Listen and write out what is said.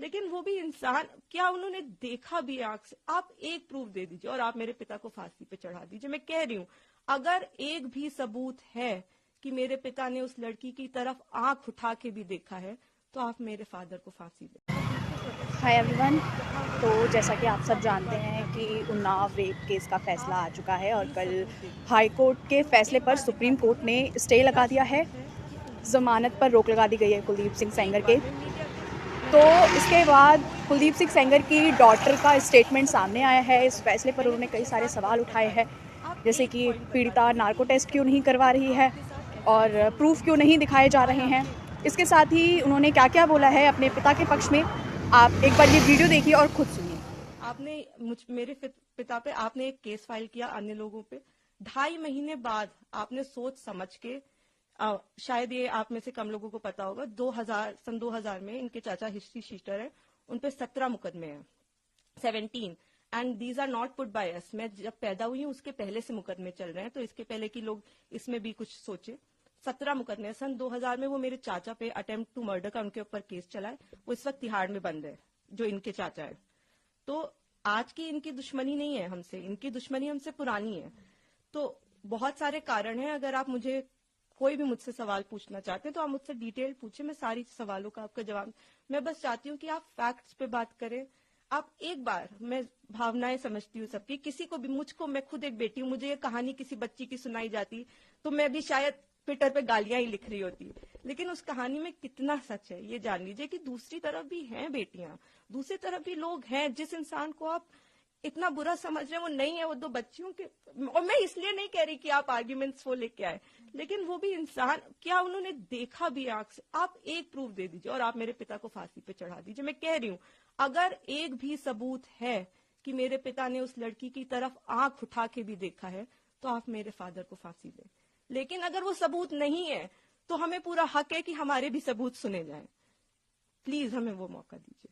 लेकिन वो भी इंसान, क्या उन्होंने देखा भी आंख से? आप एक प्रूफ दे दीजिए और आप मेरे पिता को फांसी पे चढ़ा दीजिए। मैं कह रही हूँ, अगर एक भी सबूत है कि मेरे पिता ने उस लड़की की तरफ आंख उठा के भी देखा है, तो आप मेरे फादर को फांसी दें। Hi everyone. तो जैसा कि आप सब जानते हैं कि उन्नाव रेप केस का फैसला आ चुका है और कल हाई कोर्ट के फैसले पर सुप्रीम कोर्ट ने स्टे लगा दिया है। जमानत पर रोक लगा दी गई है कुलदीप सिंह सेंगर के। तो इसके बाद कुलदीप सिंह सेंगर की डॉटर का स्टेटमेंट सामने आया है। इस फैसले पर उन्होंने कई सारे सवाल उठाए हैं, जैसे कि पीड़िता नार्को टेस्ट क्यों नहीं करवा रही है और प्रूफ क्यों नहीं दिखाए जा रहे हैं। इसके साथ ही उन्होंने क्या क्या बोला है अपने पिता के पक्ष में, आप एक बार ये वीडियो देखिए और खुद सुनिए। आपने मेरे पिता पे आपने एक केस फाइल किया, अन्य लोगों पे 2.5 महीने बाद आपने सोच समझ के, शायद ये आप में से कम लोगों को पता होगा, सन 2000 में इनके चाचा हिस्ट्री शीटर है, उन पे 17 मुकदमे हैं, 17, and these are not put by us. मैं जब पैदा हुई हूँ उसके पहले से मुकदमे चल रहे हैं, तो इसके पहले कि लोग इसमें भी कुछ सोचे। 17 मुकदमे सन 2000 में वो मेरे चाचा पे अटेम्प्ट टू मर्डर का उनके ऊपर केस चला है। वो इस वक्त तिहाड़ में बंद है, जो इनके चाचा है। तो आज की इनकी दुश्मनी नहीं है हमसे, इनकी दुश्मनी हमसे पुरानी है। तो बहुत सारे कारण हैं। अगर आप मुझे कोई भी मुझसे सवाल पूछना चाहते हैं तो आप मुझसे डिटेल पूछे, मैं सारी सवालों का आपका जवाब। मैं बस चाहती हूँ कि आप फैक्ट्स पे बात करें। आप एक बार, मैं भावनाएं समझती हूँ सबकी, किसी को भी, मुझको, मैं खुद एक बेटी हूँ, मुझे ये कहानी किसी बच्ची की सुनाई जाती तो मैं भी शायद ट्विटर पे गालियां ही लिख रही होती। लेकिन उस कहानी में कितना सच है ये जान लीजिए कि दूसरी तरफ भी हैं बेटियां, दूसरी तरफ भी लोग हैं। जिस इंसान को आप इतना बुरा समझ रहे हैं वो नहीं है, वो 2 बच्चियों के। और मैं इसलिए नहीं कह रही कि आप आर्ग्यूमेंट्स वो लेके आए, लेकिन वो भी इंसान, क्या उन्होंने देखा भी आंख से? आप एक प्रूफ दे दीजिए और आप मेरे पिता को फांसी पे चढ़ा दीजिए। मैं कह रही हूँ, अगर एक भी सबूत है कि मेरे पिता ने उस लड़की की तरफ आंख उठा के भी देखा है, तो आप मेरे फादर को फांसी दें। लेकिन अगर वो सबूत नहीं है तो हमें पूरा हक है कि हमारे भी सबूत सुने जाएं। प्लीज हमें वो मौका दीजिए।